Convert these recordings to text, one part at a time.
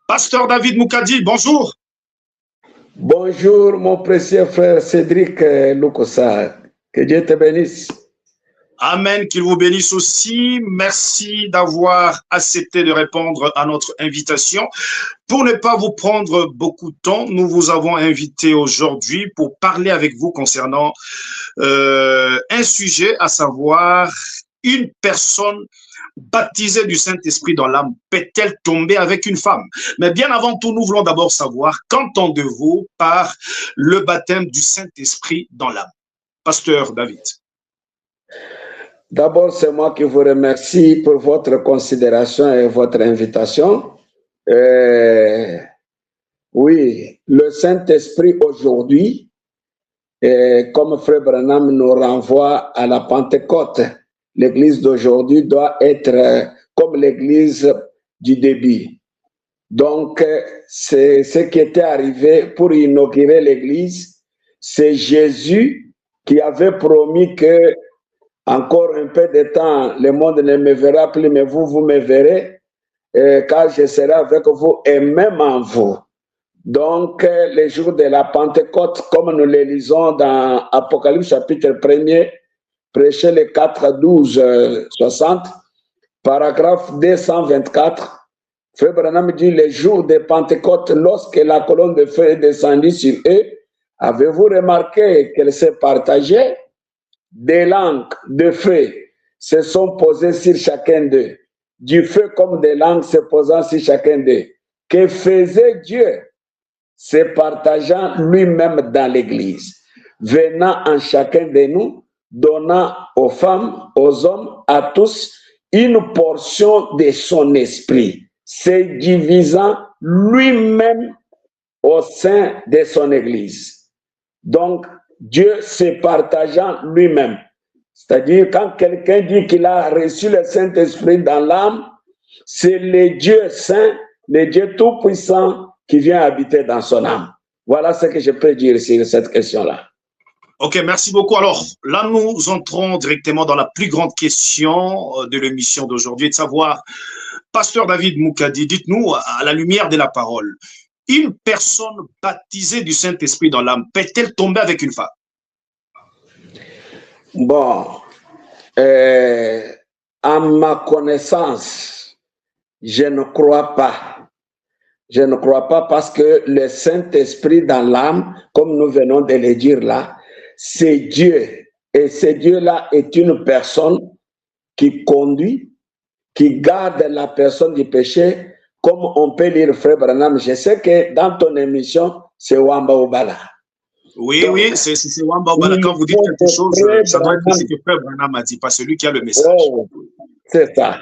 Pasteur David Moukadi, bonjour. Bonjour, mon précieux frère Cédric Lukosa. Que Dieu te bénisse. Amen, qu'il vous bénisse aussi. Merci d'avoir accepté de répondre à notre invitation. Pour ne pas vous prendre beaucoup de temps, nous vous avons invité aujourd'hui pour parler avec vous concernant un sujet, à savoir une personne baptisée du Saint-Esprit dans l'âme peut-elle tomber avec une femme? Mais bien avant tout, nous voulons d'abord savoir qu'entendez-vous par le baptême du Saint-Esprit dans l'âme? Pasteur David. D'abord, c'est moi qui vous remercie pour votre considération et votre invitation. Oui, le Saint-Esprit aujourd'hui, comme Frère Branham nous renvoie à la Pentecôte, l'Église d'aujourd'hui doit être comme l'Église du début. Donc, c'est ce qui était arrivé pour inaugurer l'Église. C'est Jésus qui avait promis que encore un peu de temps, le monde ne me verra plus, mais vous, vous me verrez, car je serai avec vous et même en vous. Donc, les jours de la Pentecôte, comme nous le lisons dans Apocalypse chapitre 1er, prêché le 4, 12, 60, paragraphe 224, Frère Branham dit, les jours de Pentecôte, lorsque la colonne de feu est descendue sur eux, avez-vous remarqué qu'elle s'est partagée? Des langues de feu se sont posées sur chacun d'eux, du feu comme des langues se posant sur chacun d'eux. Que faisait Dieu? Se partageant lui-même dans l'Église, venant en chacun de nous, donnant aux femmes, aux hommes, à tous, une portion de son esprit, se divisant lui-même au sein de son Église. Donc, Dieu se partageant lui-même. C'est-à-dire, quand quelqu'un dit qu'il a reçu le Saint-Esprit dans l'âme, c'est le Dieu saint, le Dieu tout-puissant qui vient habiter dans son âme. Voilà ce que je peux dire sur cette question-là. Ok, merci beaucoup. Alors, là, nous entrons directement dans la plus grande question de l'émission d'aujourd'hui, de savoir, Pasteur David Moukadi, dites-nous, à la lumière de la parole, une personne baptisée du Saint-Esprit dans l'âme peut-elle tomber avec une femme? Bon, à ma connaissance, je ne crois pas. Je ne crois pas parce que le Saint-Esprit dans l'âme, comme nous venons de le dire là, c'est Dieu. Et ce Dieu-là est une personne qui conduit, qui garde la personne du péché, comme on peut lire Frère Branham. Je sais que dans ton émission, c'est Wamba Obala. Oui, donc, oui, c'est Wamba Obala. Quand vous dites quelque chose, ça doit être ce que Frère Branham a dit, pas celui qui a le message. Oh, c'est ça.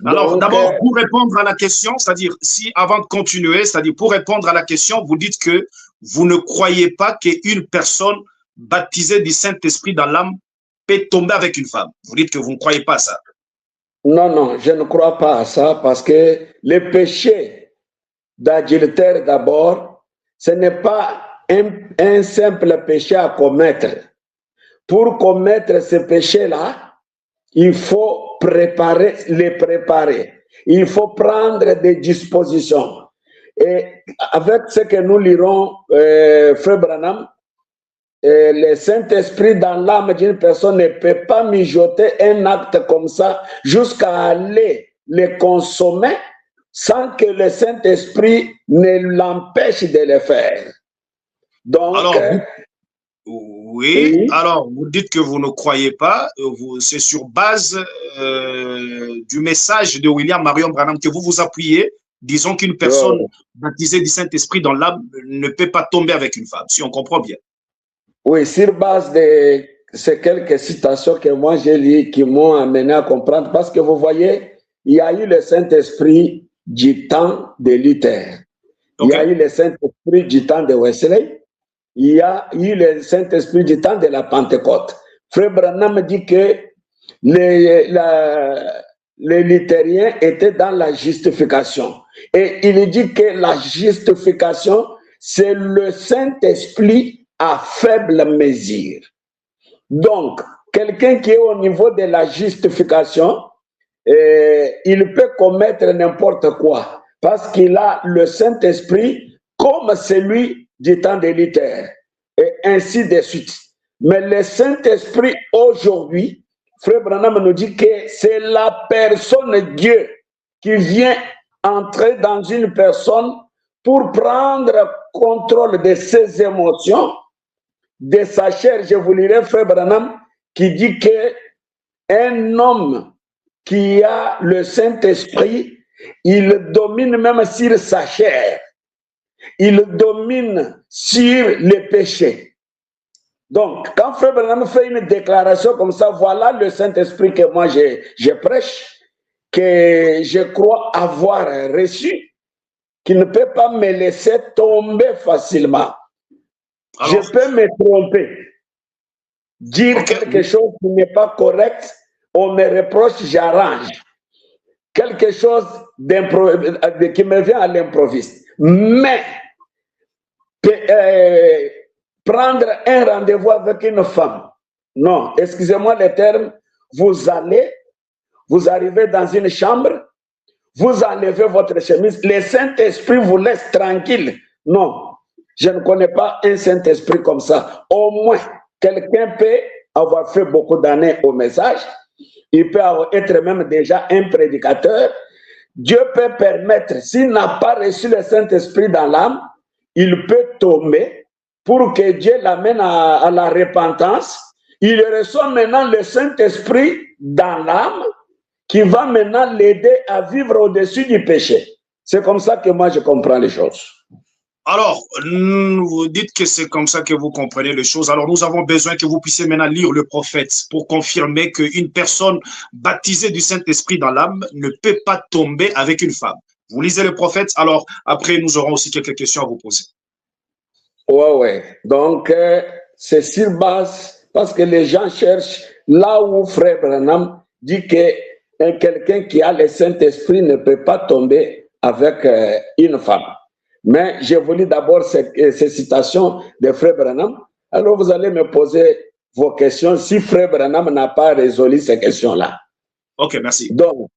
Alors, d'abord, pour répondre à la question, c'est-à-dire, si avant de continuer, c'est-à-dire, pour répondre à la question, vous dites que vous ne croyez pas qu'une personne baptisée du Saint-Esprit dans l'âme peut tomber avec une femme. Vous dites que vous ne croyez pas à ça. Non, non, je ne crois pas à ça parce que le péché d'adultère d'abord, ce n'est pas un simple péché à commettre. Pour commettre ce péché-là, il faut les préparer. Il faut prendre des dispositions. Et avec ce que nous lirons, Frère Branham, le Saint-Esprit dans l'âme d'une personne ne peut pas mijoter un acte comme ça jusqu'à aller le consommer sans que le Saint-Esprit ne l'empêche de le faire. Donc, alors, oui, alors vous dites que vous ne croyez pas, c'est sur base du message de William Marion Branham que vous vous appuyez, disons qu'une personne baptisée du Saint-Esprit dans l'âme ne peut pas tomber avec une femme, si on comprend bien. Oui, sur base de ces quelques citations que moi j'ai lues qui m'ont amené à comprendre, parce que vous voyez, il y a eu le Saint-Esprit du temps de Luther, il y a eu le Saint-Esprit du temps de Wesley, il y a eu le Saint-Esprit du temps de la Pentecôte. Frère Branham dit que les luthériens étaient dans la justification. Et il dit que la justification, c'est le Saint-Esprit à faible mesure. Donc, quelqu'un qui est au niveau de la justification, il peut commettre n'importe quoi. parce qu'il a le Saint-Esprit comme celui du temps de Luther, et ainsi de suite. Mais le Saint-Esprit aujourd'hui, Frère Branham nous dit que c'est la personne Dieu qui vient entrer dans une personne pour prendre contrôle de ses émotions, de sa chair. Je vous lirai Frère Branham qui dit que un homme qui a le Saint-Esprit, il domine même sur sa chair. Il domine sur les péchés. Donc, quand Frère Branham fait une déclaration comme ça, voilà le Saint-Esprit que moi je prêche, que je crois avoir reçu, qui ne peut pas me laisser tomber facilement. Alors, je peux me tromper, dire quelque chose qui n'est pas correct, on me reproche, j'arrange. Quelque chose qui me vient à l'improviste. Mais prendre un rendez-vous avec une femme, non, excusez-moi le terme, vous arrivez dans une chambre, vous enlevez votre chemise, le Saint-Esprit vous laisse tranquille. Non, je ne connais pas un Saint-Esprit comme ça. Au moins, quelqu'un peut avoir fait beaucoup d'années au message, il peut être même déjà un prédicateur. Dieu peut permettre, s'il n'a pas reçu le Saint-Esprit dans l'âme, il peut tomber pour que Dieu l'amène à la repentance. Il reçoit maintenant le Saint-Esprit dans l'âme qui va maintenant l'aider à vivre au-dessus du péché. C'est comme ça que moi je comprends les choses. Alors, vous dites que c'est comme ça que vous comprenez les choses. Alors, nous avons besoin que vous puissiez maintenant lire le prophète pour confirmer qu'une personne baptisée du Saint-Esprit dans l'âme ne peut pas tomber avec une femme. Vous lisez le prophète, alors après, nous aurons aussi quelques questions à vous poser. Ouais. Donc, c'est sur base, parce que les gens cherchent là où Frère Branham dit que quelqu'un qui a le Saint-Esprit ne peut pas tomber avec une femme. Mais je vous lis d'abord ces citations de Frère Branham. Alors vous allez me poser vos questions si Frère Branham n'a pas résolu ces questions-là. Ok, merci. Donc,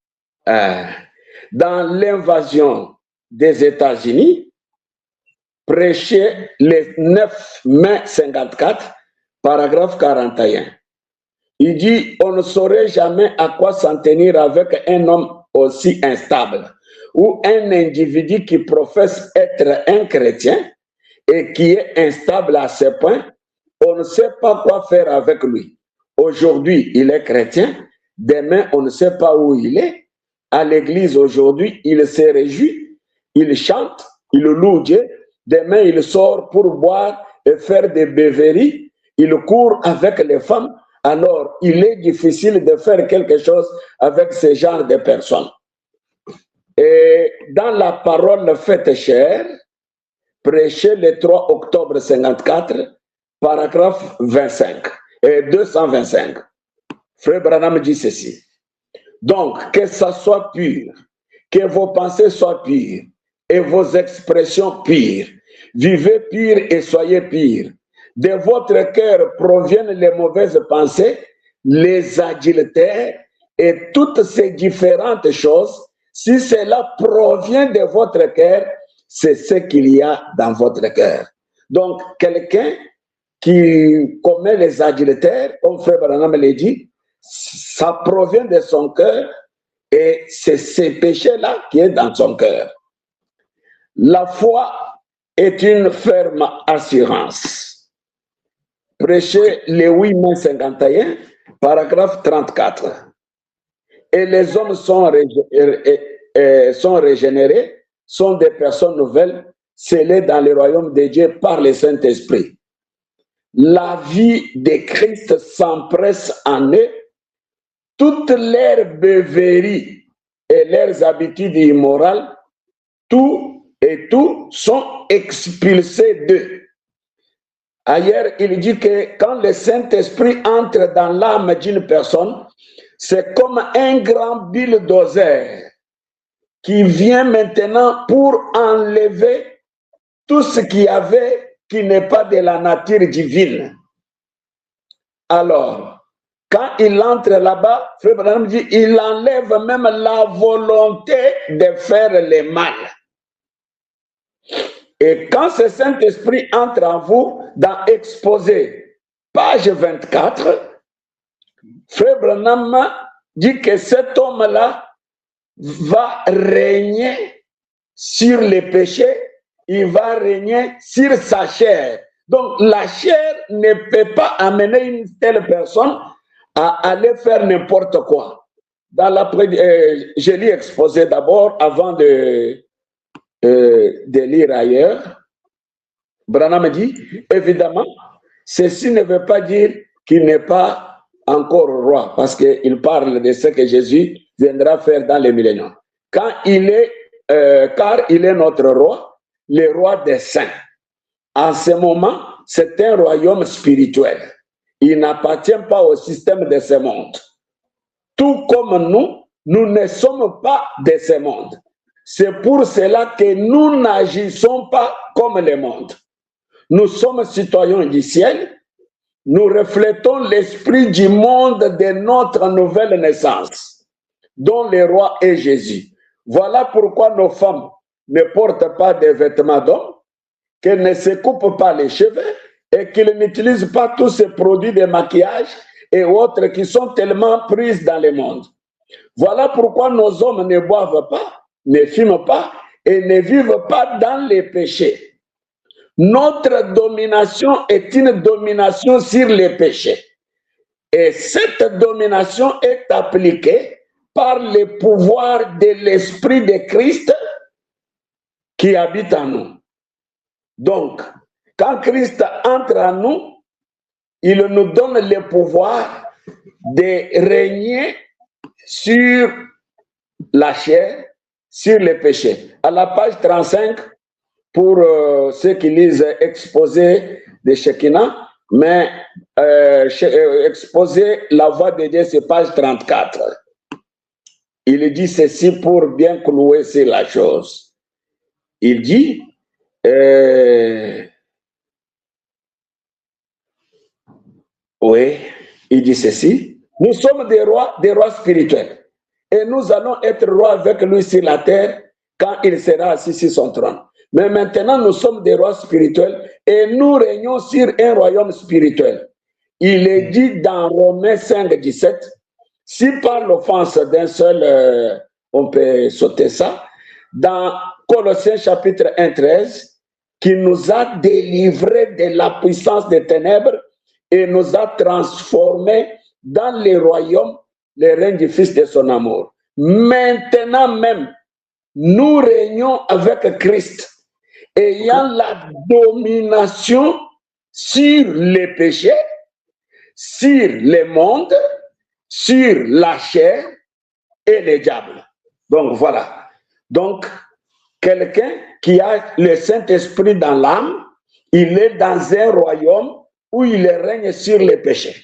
dans l'invasion des États-Unis, prêché le 9 mai 54, paragraphe 41. Il dit, on ne saurait jamais à quoi s'en tenir avec un homme aussi instable, ou un individu qui professe être un chrétien et qui est instable à ce point, on ne sait pas quoi faire avec lui. Aujourd'hui, il est chrétien, demain, on ne sait pas où il est. À l'église aujourd'hui, il se réjouit, il chante, il loue Dieu. Demain, il sort pour boire et faire des beuveries. Il court avec les femmes. Alors, il est difficile de faire quelque chose avec ce genre de personnes. Et dans la parole faite chère, prêchée le 3 octobre 54, paragraphe 25 et 225, Frère Branham dit ceci. Donc, que ça soit pur, que vos pensées soient pures et vos expressions pures. Vivez pur et soyez purs. De votre cœur proviennent les mauvaises pensées, les adultères et toutes ces différentes choses. Si cela provient de votre cœur, c'est ce qu'il y a dans votre cœur. Donc, quelqu'un qui commet les adultères, comme Frère Branham l'a dit, ça provient de son cœur et c'est ce péché-là qui est dans son cœur. La foi est une ferme assurance. Prêché le 8 mai 51, paragraphe 34. Et les hommes sont régénérés, sont des personnes nouvelles, scellées dans le royaume de Dieu par le Saint-Esprit. La vie de Christ s'empresse en eux, toutes leurs beuveries et leurs habitudes immorales, tout sont expulsés d'eux. Ailleurs, il dit que quand le Saint-Esprit entre dans l'âme d'une personne, c'est comme un grand bulldozer qui vient maintenant pour enlever tout ce qu'il y avait qui n'est pas de la nature divine. Alors, quand il entre là-bas, Frère Branham dit, il enlève même la volonté de faire le mal. Et quand ce Saint-Esprit entre en vous, dans Exposé, page 24, Frère Branham dit que cet homme-là va régner sur les péchés, il va régner sur sa chair. Donc la chair ne peut pas amener une telle personne à aller faire n'importe quoi. Dans la je lis Exposé d'abord avant de lire ailleurs. Branham dit, évidemment, ceci ne veut pas dire qu'il n'est pas encore roi, parce qu'il parle de ce que Jésus viendra faire dans les millénaires. Car il est notre roi, le roi des saints. En ce moment, c'est un royaume spirituel. Il n'appartient pas au système de ce monde. Tout comme nous ne sommes pas de ce monde. C'est pour cela que nous n'agissons pas comme le monde. Nous sommes citoyens du ciel. Nous reflétons l'esprit du monde de notre nouvelle naissance, dont le roi est Jésus. Voilà pourquoi nos femmes ne portent pas de vêtements d'homme, qu'elles ne se coupent pas les cheveux et qu'elles n'utilisent pas tous ces produits de maquillage et autres qui sont tellement pris dans le monde. Voilà pourquoi nos hommes ne boivent pas, ne fument pas et ne vivent pas dans les péchés. Notre domination est une domination sur les péchés. Et cette domination est appliquée par le pouvoir de l'Esprit de Christ qui habite en nous. Donc, quand Christ entre en nous, il nous donne le pouvoir de régner sur la chair, sur les péchés. À la page 35, pour ceux qui lisent Exposé de Shekinah, mais Exposé la voix de Dieu, c'est page 34. Il dit ceci pour bien clouer sur la chose. Il dit, oui, il dit ceci, nous sommes des rois spirituels, et nous allons être rois avec lui sur la terre quand il sera assis sur son trône. Mais maintenant, nous sommes des rois spirituels et nous régnons sur un royaume spirituel. Il est dit dans Romains 5, 17, si par l'offense d'un seul, on peut sauter ça, dans Colossiens chapitre 1, 13, qui nous a délivrés de la puissance des ténèbres et nous a transformés dans le royaume, le règne du Fils de son amour. Maintenant même, nous régnons avec Christ, ayant la domination sur les péchés, sur le monde, sur la chair et les diables. Donc voilà. Donc, quelqu'un qui a le Saint-Esprit dans l'âme, il est dans un royaume où il règne sur les péchés.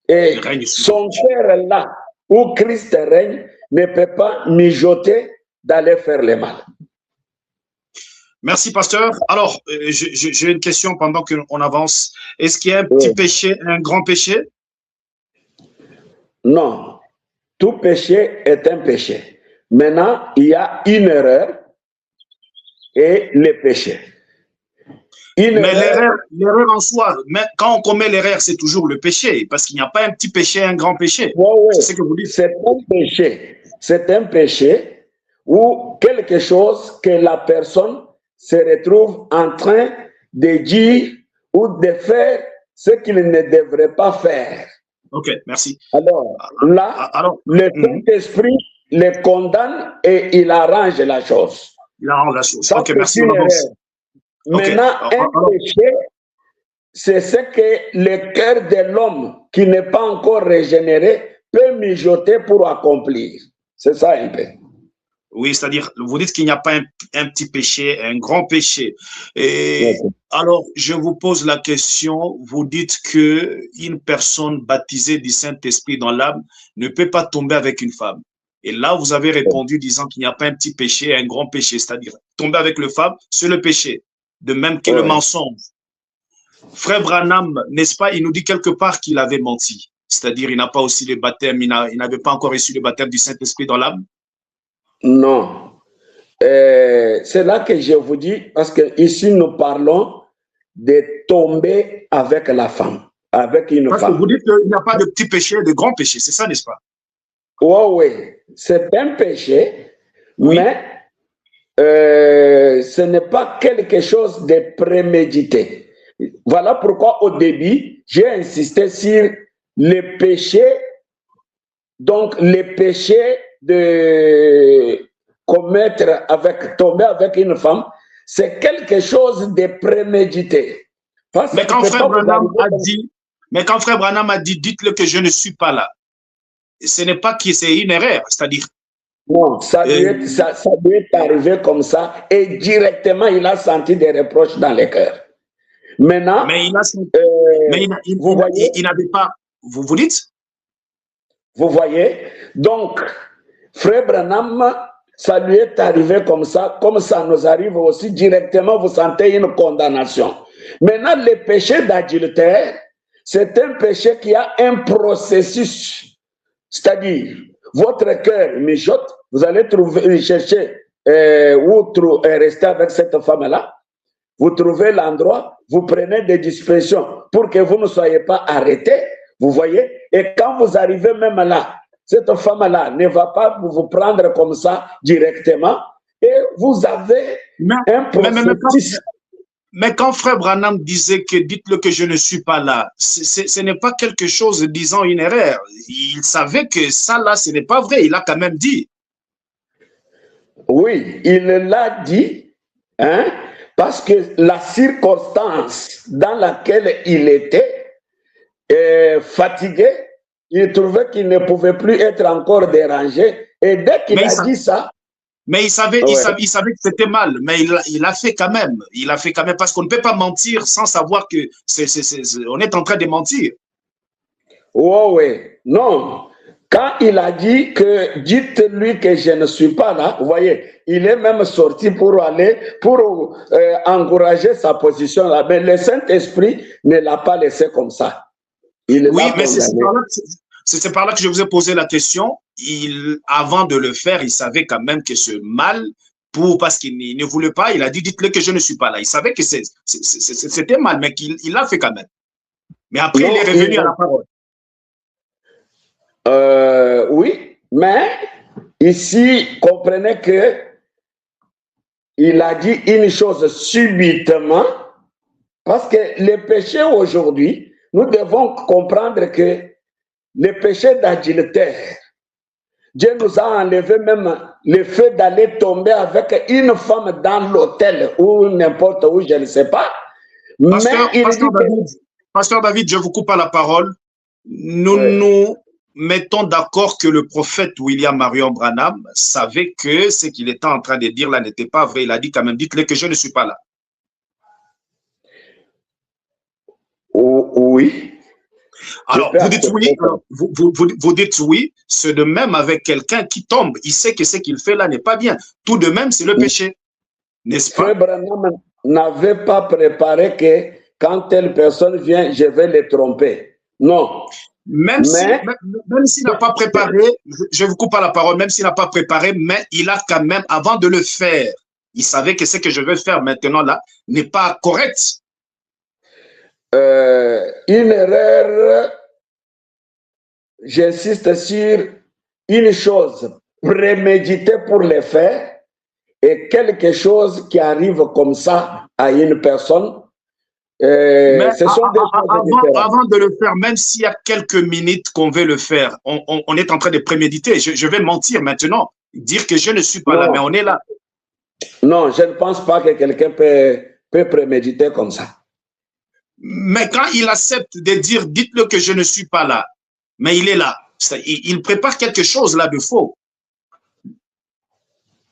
Et son cœur là, où Christ règne, ne peut pas mijoter d'aller faire le mal. Merci, pasteur. Alors, j'ai une question pendant qu'on avance. Est-ce qu'il y a un petit péché, un grand péché? Non. Tout péché est un péché. Maintenant, il y a une erreur et le péché. Mais l'erreur en soi, quand on commet l'erreur, c'est toujours le péché, parce qu'il n'y a pas un petit péché, un grand péché. C'est ce que vous dites. C'est un péché. C'est un péché ou quelque chose que la personne se retrouve en train de dire ou de faire ce qu'il ne devrait pas faire. Ok, merci. Alors, là, le Saint-Esprit le condamne et il arrange la chose. Il arrange la chose. Ça, ok, merci. Maintenant, un péché, c'est ce que le cœur de l'homme qui n'est pas encore régénéré peut mijoter pour accomplir. C'est ça un peu. Oui, c'est-à-dire, vous dites qu'il n'y a pas un petit péché, un grand péché. Et alors, je vous pose la question, vous dites qu'une personne baptisée du Saint-Esprit dans l'âme ne peut pas tomber avec une femme. Et là, vous avez répondu disant qu'il n'y a pas un petit péché, un grand péché, c'est-à-dire tomber avec le femme, c'est le péché, de même que le mensonge. Frère Branham, n'est-ce pas, il nous dit quelque part qu'il avait menti, c'est-à-dire il n'a pas aussi le baptême, il n'avait pas encore reçu le baptême du Saint-Esprit dans l'âme. Non. C'est là que je vous dis, parce que ici nous parlons de tomber avec la femme, avec une Parce femme. que vous dites qu'il n'y a pas de petits péchés, de grands péchés, c'est ça, n'est-ce pas? Oui, c'est un péché, Oui. mais ce n'est pas quelque chose de prémédité. Voilà pourquoi au début, j'ai insisté sur les péchés, donc les péchés de tomber avec une femme, c'est quelque chose de prémédité. Mais quand Frère Branham a dit, dites-le que je ne suis pas là, ce n'est pas que c'est une erreur, c'est-à-dire. Non, ça lui est arrivé comme ça et directement il a senti des reproches dans le cœur. Maintenant, mais vous voyez, il n'avait pas. Vous dites? Vous voyez? Donc, Frère Branham, ça lui est arrivé comme ça nous arrive aussi directement, vous sentez une condamnation. Maintenant, le péché d'adultère, c'est un péché qui a un processus. C'est-à-dire, votre cœur mijote, vous allez chercher rester avec cette femme-là. Vous trouvez l'endroit, vous prenez des dispositions pour que vous ne soyez pas arrêtés. Vous voyez? Et quand vous arrivez même là, cette femme-là ne va pas vous prendre comme ça directement. Et vous avez un processus. Mais quand Frère Branham disait que dites-le que je ne suis pas là, ce n'est pas quelque chose disant une erreur. Il savait que ça là, ce n'est pas vrai. Il a quand même dit. Oui, il l'a dit, hein, parce que la circonstance dans laquelle il était fatigué, il trouvait qu'il ne pouvait plus être encore dérangé. Et dès qu'il a dit ça, mais il savait que c'était mal, mais il a fait quand même. Il a fait quand même, parce qu'on ne peut pas mentir sans savoir que on est en train de mentir. Oui. Non. Quand il a dit que dites-lui que je ne suis pas là, vous voyez, il est même sorti pour aller, pour encourager sa position là. Mais le Saint-Esprit ne l'a pas laissé comme ça. Oui, mais c'est par là que je vous ai posé la question. Avant de le faire, il savait quand même que ce mal, parce qu'il ne voulait pas, il a dit, dites-le que je ne suis pas là. Il savait que c'était mal, mais qu'il l'a fait quand même. Mais après, il est revenu à la parole. Oui, mais ici, comprenez que il a dit une chose subitement, parce que le péché aujourd'hui, nous devons comprendre que le péché d'adultère, Dieu nous a enlevé même le fait d'aller tomber avec une femme dans l'hôtel ou n'importe où, je ne sais pas. Pasteur David, je vous coupe à la parole. Nous mettons d'accord que le prophète William Marion Branham savait que ce qu'il était en train de dire là n'était pas vrai. Il a dit quand même, dites-le que je ne suis pas là. Oui. Alors, vous dites oui, vous dites oui, c'est de même avec quelqu'un qui tombe. Il sait que ce qu'il fait là n'est pas bien. Tout de même, c'est le péché. N'est-ce pas? Frère Branham n'avait pas préparé que quand telle personne vient, je vais le tromper. Non. Même s'il n'a pas préparé, je vous coupe à la parole, même s'il n'a pas préparé, mais il a quand même, avant de le faire, il savait que ce que je vais faire maintenant là n'est pas correct. Une erreur, j'insiste sur une chose préméditée pour le faire et quelque chose qui arrive comme ça à une personne. Mais avant de le faire, même s'il y a quelques minutes qu'on veut le faire, on est en train de préméditer. Je vais mentir maintenant, dire que je ne suis pas là, mais on est là. Non, je ne pense pas que quelqu'un peut préméditer comme ça. Mais quand il accepte de dire, dites-le que je ne suis pas là, mais il est là, il prépare quelque chose là de faux.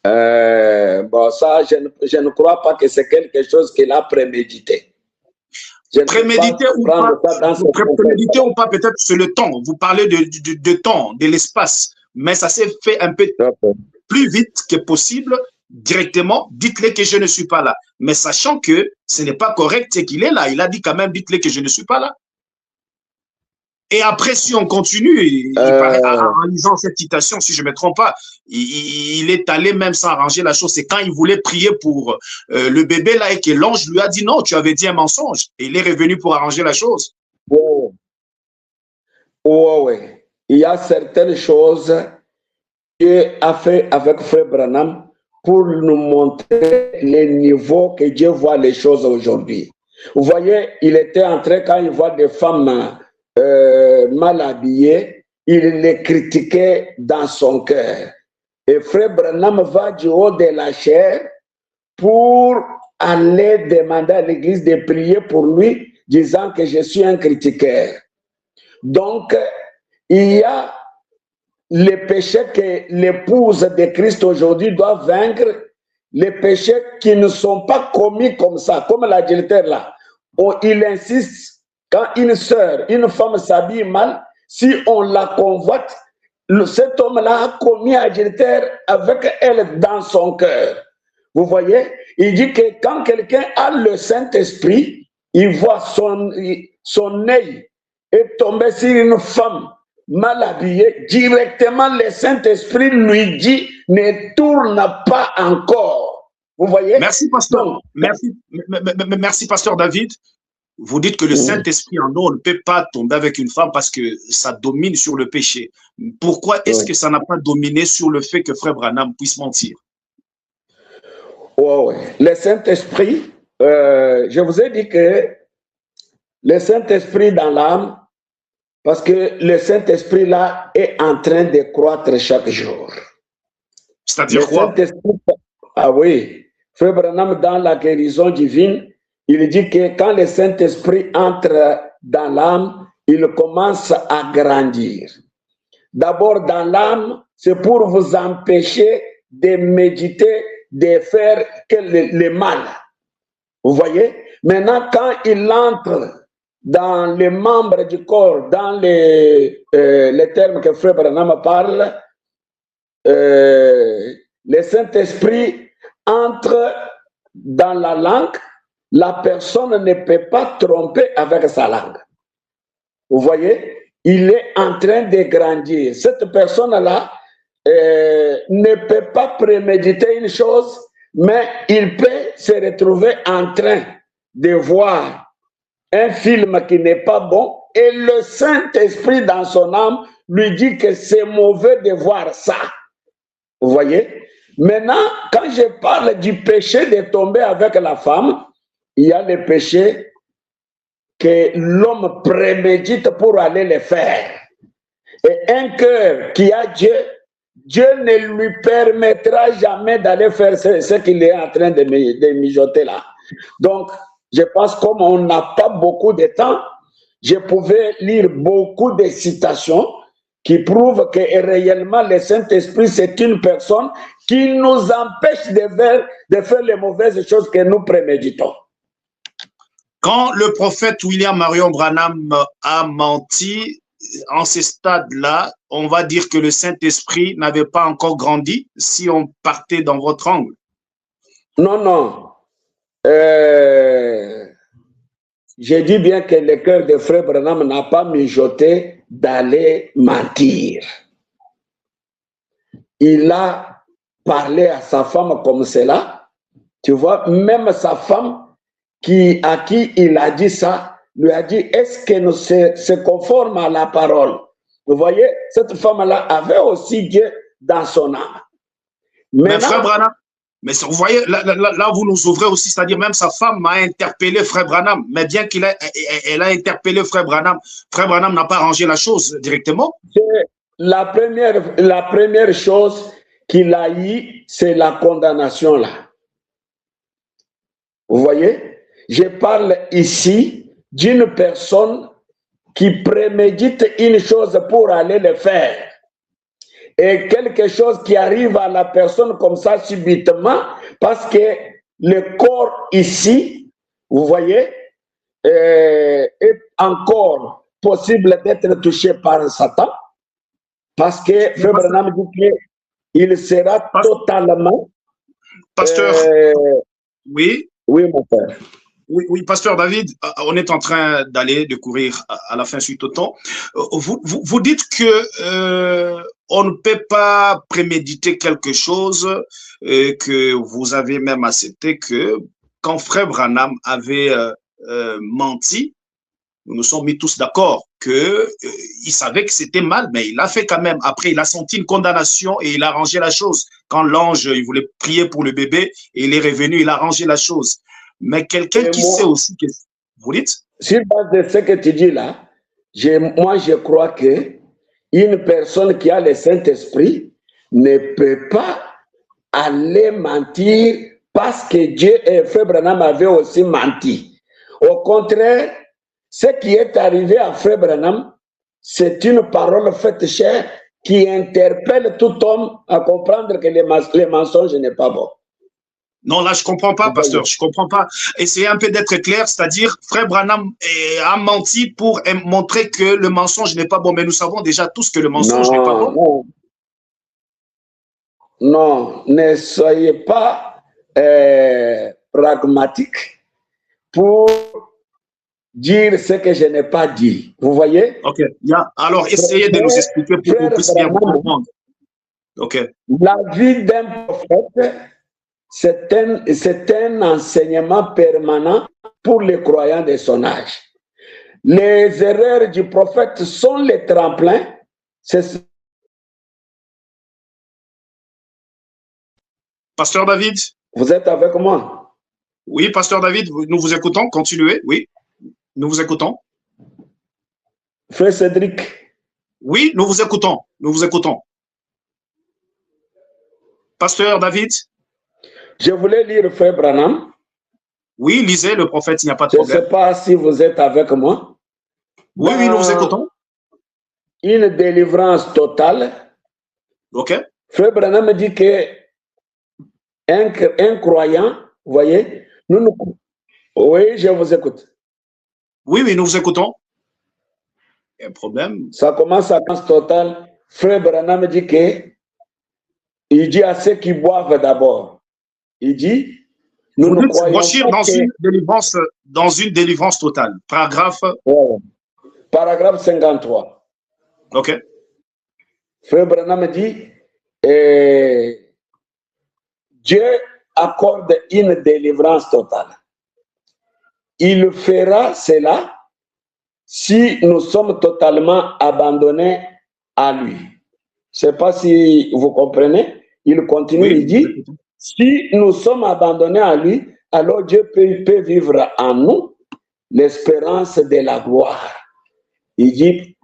Bon, ça, je ne crois pas que c'est quelque chose qu'il a prémédité. Prémédité ou pas, peut-être c'est le temps. Vous parlez de temps, de l'espace, mais ça s'est fait un peu plus vite que possible, directement. Dites-le que je ne suis pas là. Mais sachant que ce n'est pas correct, c'est qu'il est là. Il a dit quand même, dites-le que je ne suis pas là. Et après, si on continue, il paraît, en lisant cette citation, si je ne me trompe pas, il est allé même s'arranger la chose. C'est quand il voulait prier pour le bébé là et que l'ange lui a dit non, tu avais dit un mensonge. Et il est revenu pour arranger la chose. Oui. Il y a certaines choses Dieu a fait avec Frère Branham pour nous montrer les niveaux que Dieu voit les choses aujourd'hui. Vous voyez, il était en train, quand il voit des femmes mal habillées, il les critiquait dans son cœur. Et Frère Branham va du haut de la chair pour aller demander à l'église de prier pour lui, disant que je suis un critiqueur. Donc, il y a les péchés que l'épouse de Christ aujourd'hui doit vaincre, les péchés qui ne sont pas commis comme ça, comme l'adultère là. Il insiste, quand une sœur, une femme s'habille mal, si on la convoite, cet homme-là a commis adultère avec elle dans son cœur. Vous voyez, il dit que quand quelqu'un a le Saint-Esprit, il voit son œil est tombé sur une femme mal habillée, directement le Saint-Esprit lui dit ne tourne pas encore. Vous voyez? Merci, pasteur. Merci, pasteur David. Vous dites que le Saint-Esprit en nous, on ne peut pas tomber avec une femme parce que ça domine sur le péché. Pourquoi est-ce que ça n'a pas dominé sur le fait que Frère Branham puisse mentir? Le Saint-Esprit, je vous ai dit que le Saint-Esprit dans l'âme, parce que le Saint-Esprit là est en train de croître chaque jour. C'est-à-dire quoi? Ah oui, Frère Branham dans la guérison divine, il dit que quand le Saint-Esprit entre dans l'âme, il commence à grandir. D'abord dans l'âme, c'est pour vous empêcher de méditer, de faire que le mal. Vous voyez? Maintenant, quand il entre dans les membres du corps, dans les termes que Frère Branham parle, le Saint-Esprit entre dans la langue, la personne ne peut pas tromper avec sa langue. Vous voyez, il est en train de grandir. Cette personne-là ne peut pas préméditer une chose, mais il peut se retrouver en train de voir un film qui n'est pas bon et le Saint-Esprit dans son âme lui dit que c'est mauvais de voir ça. Vous voyez? Maintenant, quand je parle du péché de tomber avec la femme, il y a le péché que l'homme prémédite pour aller le faire. Et un cœur qui a Dieu, Dieu ne lui permettra jamais d'aller faire ce qu'il est en train de mijoter là. Donc, je pense comme on n'a pas beaucoup de temps, je pouvais lire beaucoup de citations qui prouvent que réellement le Saint-Esprit, c'est une personne qui nous empêche de faire les mauvaises choses que nous préméditons. Quand le prophète William Marion Branham a menti, en ce stade-là, on va dire que le Saint-Esprit n'avait pas encore grandi si on partait dans votre angle. Non, non. J'ai dit bien que le cœur de Frère Branham n'a pas mijoté d'aller mentir. Il a parlé à sa femme comme cela. Tu vois, même sa femme à qui il a dit ça, lui a dit, est-ce que nous se conforme à la parole? Vous voyez, cette femme-là avait aussi Dieu dans son âme. Mais Frère Branham, mais vous voyez, là, vous nous ouvrez aussi, c'est-à-dire même sa femme a interpellé Frère Branham, mais bien qu'elle a interpellé Frère Branham n'a pas arrangé la chose directement. La première chose qu'il a eu, c'est la condamnation là. Vous voyez? Je parle ici d'une personne qui prémédite une chose pour aller le faire. Et quelque chose qui arrive à la personne comme ça subitement, parce que le corps ici, vous voyez, est encore possible d'être touché par Satan, parce que Frère Branham dit qu'il sera totalement... Pasteur, oui. Oui, mon père. oui, pasteur David, on est en train de courir à la fin suite au temps. Vous dites que on ne peut pas préméditer quelque chose, que vous avez même accepté que quand frère Branham avait menti, nous nous sommes mis tous d'accord que il savait que c'était mal, mais il l'a fait quand même. Après, il a senti une condamnation et il a arrangé la chose. Quand l'ange, il voulait prier pour le bébé et il est revenu, il a arrangé la chose. Mais quelqu'un qui sait aussi que... Vous dites? Sur base de ce que tu dis là, moi je crois que une personne qui a le Saint-Esprit ne peut pas aller mentir parce que Dieu et Frère Branham avaient aussi menti. Au contraire, ce qui est arrivé à Frère Branham, c'est une parole faite chair qui interpelle tout homme à comprendre que les mensonges n'est pas bon. Non, là, je ne comprends pas, pasteur, je ne comprends pas. Essayez un peu d'être clair, c'est-à-dire, frère Branham a menti pour montrer que le mensonge n'est pas bon, mais nous savons déjà tous que le mensonge n'est pas bon. Non, ne soyez pas pragmatique pour dire ce que je n'ai pas dit. Vous voyez? Ok, alors essayez de nous expliquer pour qu'on puisse bien vous comprendre. Ok. La vie d'un prophète, c'est un enseignement permanent pour les croyants de son âge. Les erreurs du prophète sont les tremplins. Pasteur David? Vous êtes avec moi? Oui, Pasteur David, nous vous écoutons. Continuez, oui. Nous vous écoutons. Frère Cédric. Oui, nous vous écoutons. Nous vous écoutons. Pasteur David? Je voulais lire Frère Branham. Oui, lisez le prophète, il n'y a pas de problème. Je ne sais pas si vous êtes avec moi. Oui, oui, nous vous écoutons. Une délivrance totale. Ok. Frère Branham dit que un croyant, vous voyez, oui, je vous écoute. Oui, oui, nous vous écoutons. Il y a un problème. Ça commence à délivrance totale. Frère Branham dit que il dit à ceux qui boivent d'abord. Il dit, nous ne croyons pas dans une délivrance totale. Paragraphe. Ouais. Paragraphe 53. Ok. Frère Branham dit, Dieu accorde une délivrance totale. Il fera cela si nous sommes totalement abandonnés à lui. Je ne sais pas si vous comprenez. Il continue, oui, il dit, si nous sommes abandonnés à lui, alors Dieu peut vivre en nous l'espérance de la gloire. Il dit,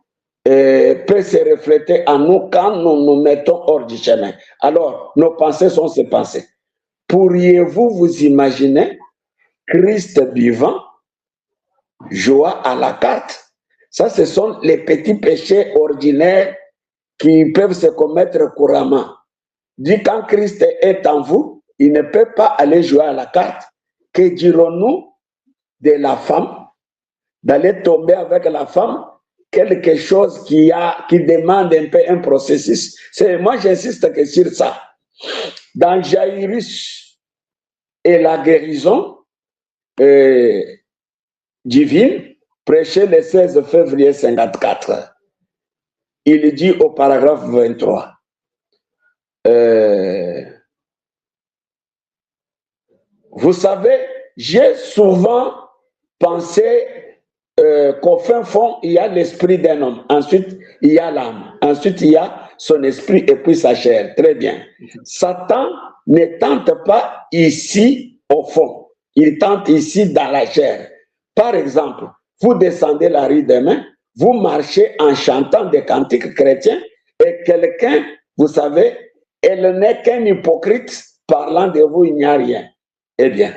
peut se refléter en nous quand nous nous mettons hors du chemin. Alors, nos pensées sont ces pensées. Pourriez-vous vous imaginer Christ vivant, joie à la carte? Ça, ce sont les petits péchés ordinaires qui peuvent se commettre couramment. Dit quand Christ est en vous, il ne peut pas aller jouer à la carte. Que dirons-nous de la femme? D'aller tomber avec la femme, quelque chose qui demande un peu un processus. Moi, j'insiste que sur ça. Dans Jairus et la guérison divine, prêché le 16 février 54, il dit au paragraphe 23, vous savez, j'ai souvent pensé qu'au fin fond, il y a l'esprit d'un homme. Ensuite, il y a l'âme. Ensuite, il y a son esprit et puis sa chair. Très bien. Satan ne tente pas ici au fond. Il tente ici dans la chair. Par exemple, vous descendez la rue demain, vous marchez en chantant des cantiques chrétiens et quelqu'un, vous savez, elle n'est qu'un hypocrite parlant de vous, il n'y a rien. Eh bien,